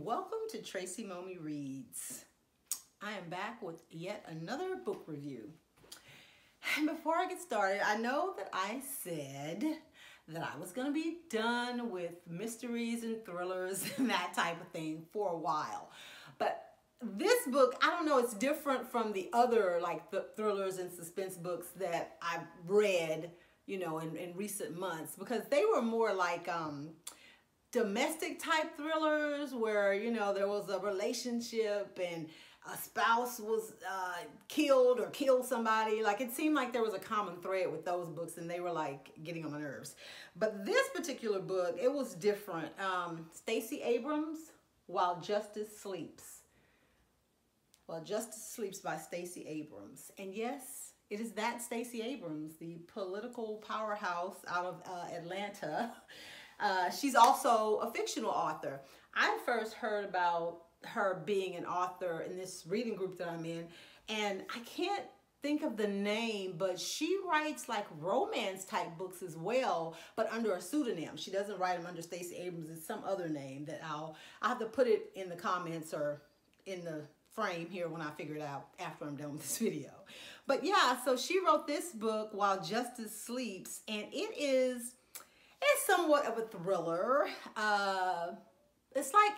welcome to Tracy Mommy Reads. I am back with yet another book review. And before I get started, I know that I said that I was going to be done with mysteries and thrillers and that type of thing for a while. But this book, I don't know, it's different from the other like the thrillers and suspense books that I've read, you know, in recent months, because they were more like domestic type thrillers where, you know, there was a relationship and a spouse was killed or killed somebody. Like, it seemed like there was a common thread with those books and they were like getting on my nerves. But this particular book, it was different. Stacey Abrams, While Justice Sleeps. While Justice Sleeps by Stacey Abrams. And yes, it is that Stacey Abrams, the political powerhouse out of Atlanta. She's also a fictional author. I first heard about her being an author in this reading group that I'm in, and I can't think of the name, but she writes like romance type books as well, but under a pseudonym. She doesn't write them under Stacey Abrams. It's some other name that I'll have to put it in the comments or in the frame here when I figure it out after I'm done with this video. But yeah, so she wrote this book, While Justice Sleeps, and it's somewhat of a thriller. It's like,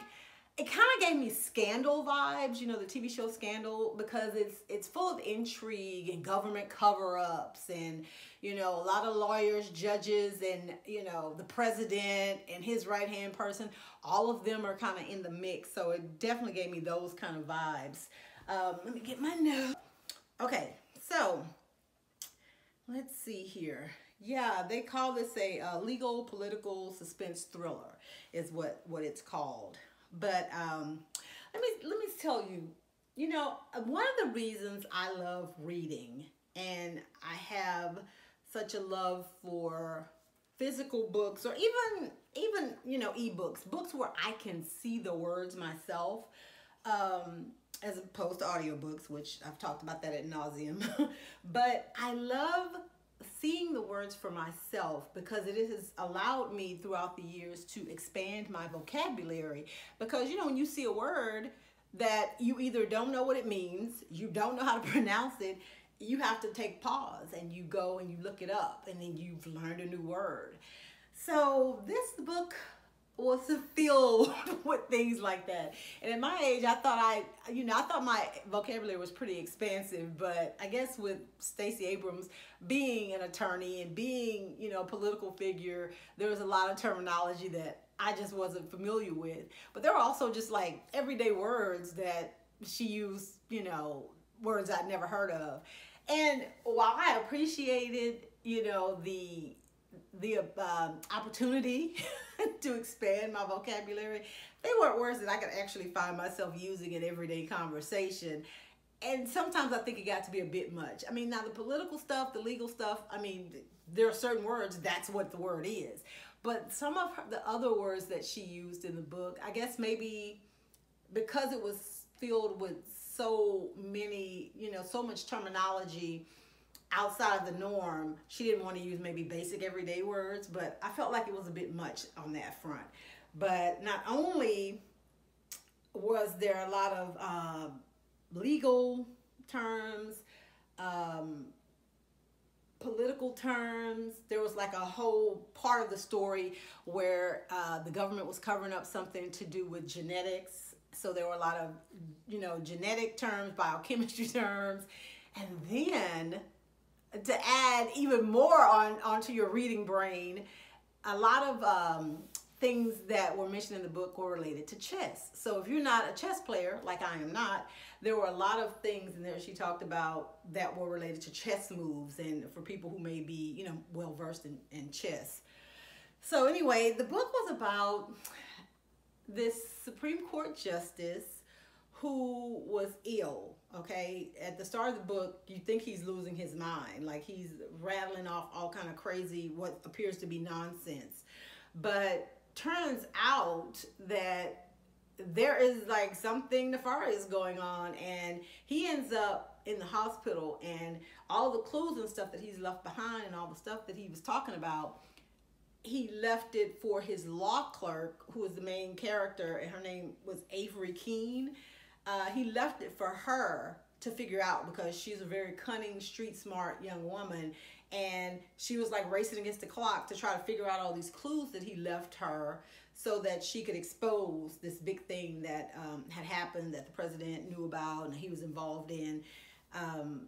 it kind of gave me Scandal vibes, you know, the TV show Scandal, because it's full of intrigue and government cover-ups and, you know, a lot of lawyers, judges, and, you know, the president and his right-hand person. All of them are kind of in the mix, so it definitely gave me those kind of vibes. Let me get my note. Okay, so let's see here. Yeah, they call this a legal political suspense thriller is what it's called. But let me tell you, you know, one of the reasons I love reading, and I have such a love for physical books, or even you know, ebooks, books where I can see the words myself, as opposed to audiobooks, which I've talked about that ad nauseum. But I love seeing the words for myself, because it has allowed me throughout the years to expand my vocabulary. Because, you know, when you see a word that you either don't know what it means, you don't know how to pronounce it, you have to take pause and you go and you look it up, and then you've learned a new word. So this book was filled with things like that. And at my age, I thought my vocabulary was pretty expansive, but I guess with Stacey Abrams being an attorney and being, you know, a political figure, there was a lot of terminology that I just wasn't familiar with. But there were also just like everyday words that she used, you know, words I'd never heard of. And while I appreciated, you know, the opportunity to expand my vocabulary, they weren't words that I could actually find myself using in everyday conversation. And sometimes I think it got to be a bit much. I mean, now the political stuff, the legal stuff, I mean, there are certain words, that's what the word is. But some of the other words that she used in the book, I guess maybe because it was filled with so many, you know, so much terminology outside of the norm, she didn't want to use maybe basic everyday words, but I felt like it was a bit much on that front. But not only was there a lot of legal terms, political terms, there was like a whole part of the story where the government was covering up something to do with genetics. So there were a lot of, you know, genetic terms, biochemistry terms, and then to add even more onto your reading brain, a lot of things that were mentioned in the book were related to chess. So if you're not a chess player, like I am not, there were a lot of things in there she talked about that were related to chess moves, and for people who may be, you know, well versed in chess. So anyway, the book was about this Supreme Court justice who was ill, okay? At the start of the book, you think he's losing his mind. Like, he's rattling off all kind of crazy, what appears to be nonsense. But turns out that there is like something nefarious going on, and he ends up in the hospital, and all the clues and stuff that he's left behind and all the stuff that he was talking about he left it for his law clerk, who was the main character, and her name was Avery Keene. He left it for her to figure out because she's a very cunning, street smart young woman. And she was like racing against the clock to try to figure out all these clues that he left her so that she could expose this big thing that had happened that the president knew about and he was involved in.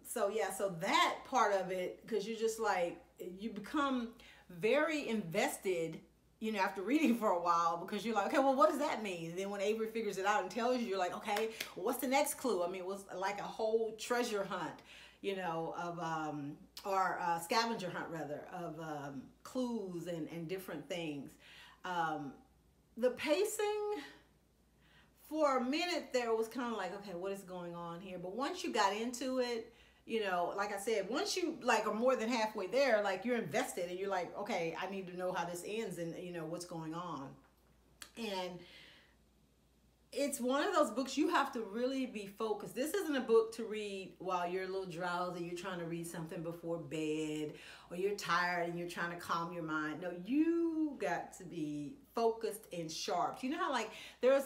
So yeah, so that part of it, because you're just like, you become very invested, you know, after reading for a while, because you're like, okay, well, what does that mean? And then when Avery figures it out and tells you, you're like, okay, well, what's the next clue? I mean, it was like a whole treasure hunt, you know, of, or scavenger hunt rather, of clues and different things. The pacing, for a minute there, was kind of like, okay, what is going on here? But once you got into it, you know, like I said, once you like are more than halfway there, like you're invested and you're like, okay, I need to know how this ends and, you know, what's going on. And it's one of those books you have to really be focused. This isn't a book to read while you're a little drowsy, you're trying to read something before bed, or you're tired and you're trying to calm your mind. No, you got to be focused and sharp. You know how like there's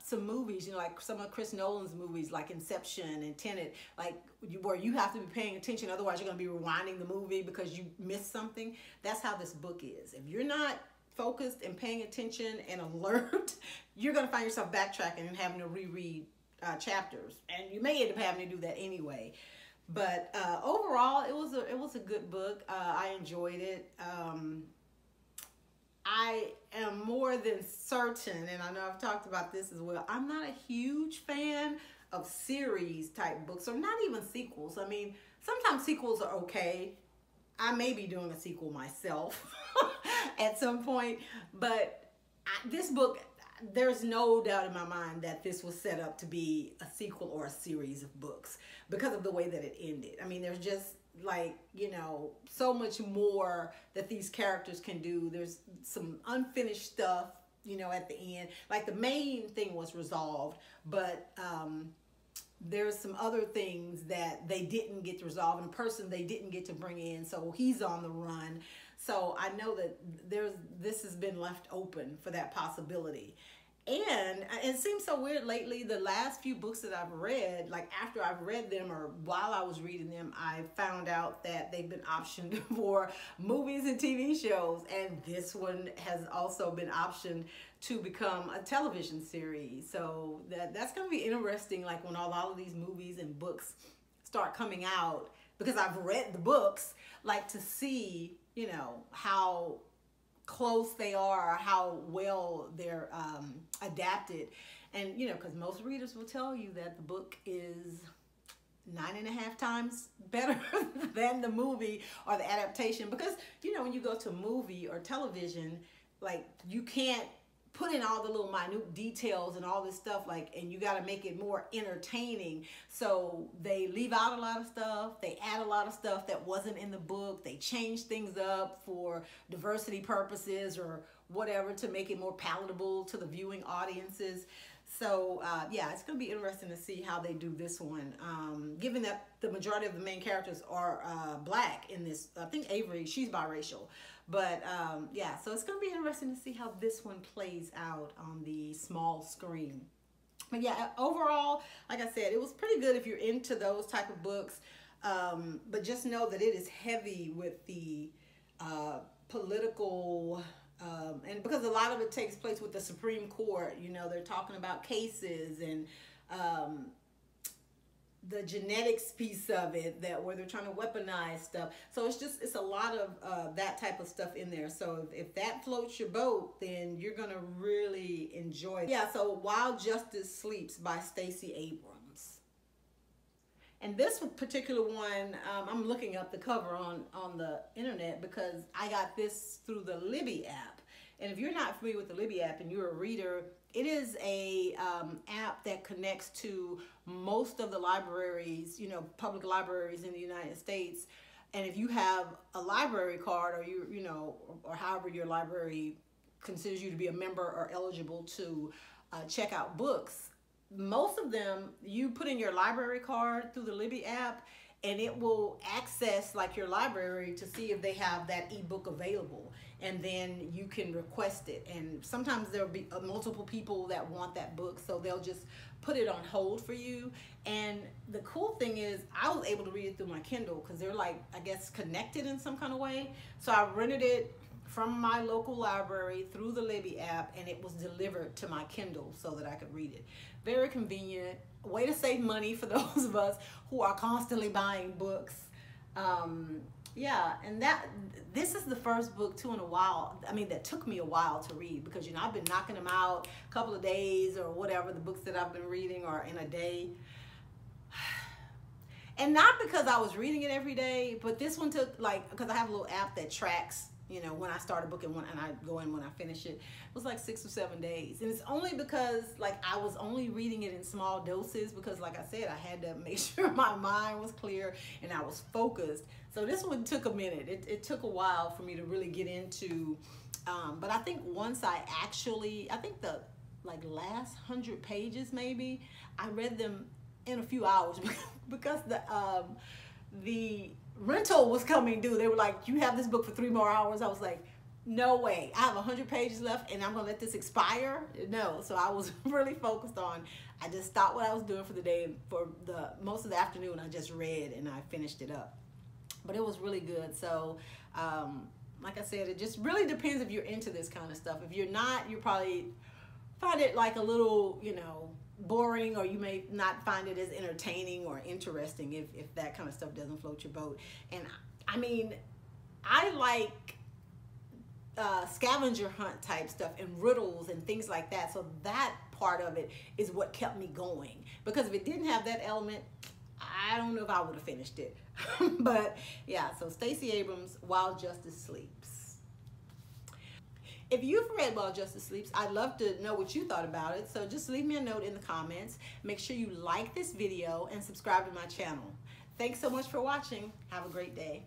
some movies, you know, like some of Chris Nolan's movies like Inception and Tenet, like where you have to be paying attention, otherwise you're going to be rewinding the movie because you missed something. That's how this book is. If you're not focused and paying attention and alert, you're going to find yourself backtracking and having to reread chapters, and you may end up having to do that anyway. But overall, it was a good book. I enjoyed it. I am more than certain, and I know I've talked about this as well, I'm not a huge fan of series type books, or not even sequels. I mean, sometimes sequels are okay. I may be doing a sequel myself at some point, but this book, there's no doubt in my mind that this was set up to be a sequel or a series of books because of the way that it ended. I mean, there's just like, you know, so much more that these characters can do. There's some unfinished stuff, you know, at the end. Like the main thing was resolved, but there's some other things that they didn't get to resolve, and a person they didn't get to bring in, so he's on the run. So I know that this has been left open for that possibility. And it seems so weird lately, the last few books that I've read, like after I've read them or while I was reading them, I found out that they've been optioned for movies and TV shows. And this one has also been optioned to become a television series. So that's going to be interesting, like when all of these movies and books start coming out, because I've read the books, like to see, you know, how close they are, how well they're adapted. And, you know, because most readers will tell you that the book is 9.5 times better than the movie or the adaptation. Because, you know, when you go to movie or television, like you can't put in all the little minute details and all this stuff, like, and you got to make it more entertaining. So they leave out a lot of stuff. They add a lot of stuff that wasn't in the book. They change things up for diversity purposes or whatever to make it more palatable to the viewing audiences. So yeah, it's going to be interesting to see how they do this one. Given that the majority of the main characters are black in this, I think Avery, she's biracial. But yeah, so it's going to be interesting to see how this one plays out on the small screen. But yeah, overall, like I said, it was pretty good if you're into those type of books. But just know that it is heavy with the political, and because a lot of it takes place with the Supreme Court, you know, they're talking about cases and the genetics piece of it, that where they're trying to weaponize stuff. So it's a lot of that type of stuff in there. So if that floats your boat, then you're gonna really enjoy it. Yeah, so While Justice Sleeps by Stacey Abrams. And this particular one, I'm looking up the cover on the internet because I got this through the Libby app. And if you're not familiar with the Libby app and you're a reader, it is a app that connects to most of the libraries, you know, public libraries in the United States. And if you have a library card, or you know, or however your library considers you to be a member or eligible to check out books, most of them you put in your library card through the Libby app, and it will access like your library to see if they have that ebook available, and then you can request it. And sometimes there'll be multiple people that want that book, so they'll just put it on hold for you. And the cool thing is I was able to read it through my Kindle because they're like, I guess, connected in some kind of way. So I rented it from my local library through the Libby app, and it was delivered to my Kindle so that I could read it. Very convenient, way to save money for those of us who are constantly buying books. Yeah, and this is the first book too in a while, I mean, that took me a while to read, because, you know, I've been knocking them out a couple of days or whatever, the books that I've been reading, or in a day. And not because I was reading it every day, but this one took, like, because I have a little app that tracks, you know, when I start a book and I go in when I finish it. It was like 6 or 7 days. And it's only because, like, I was only reading it in small doses because, like I said, I had to make sure my mind was clear and I was focused. So this one took a minute. It took a while for me to really get into, but I think once I think the, like, last 100 pages maybe, I read them in a few hours because the rental was coming due. They were like, you have this book for 3 more hours. I was like, no way. I have 100 pages left and I'm gonna let this expire? No. So I was really focused on, I just stopped what I was doing for the day, and for the most of the afternoon I just read and I finished it up. But it was really good. So like I said, it just really depends if you're into this kind of stuff. If you're not, you probably find it like a little, you know, boring, or you may not find it as entertaining or interesting if that kind of stuff doesn't float your boat. And I mean, I like scavenger hunt type stuff and riddles and things like that, so that part of it is what kept me going, because if it didn't have that element, I don't know if I would have finished it. But yeah, so Stacey Abrams, While Justice Sleeps. If you've read While Justice Sleeps, I'd love to know what you thought about it. So just leave me a note in the comments. Make sure you like this video and subscribe to my channel. Thanks so much for watching. Have a great day.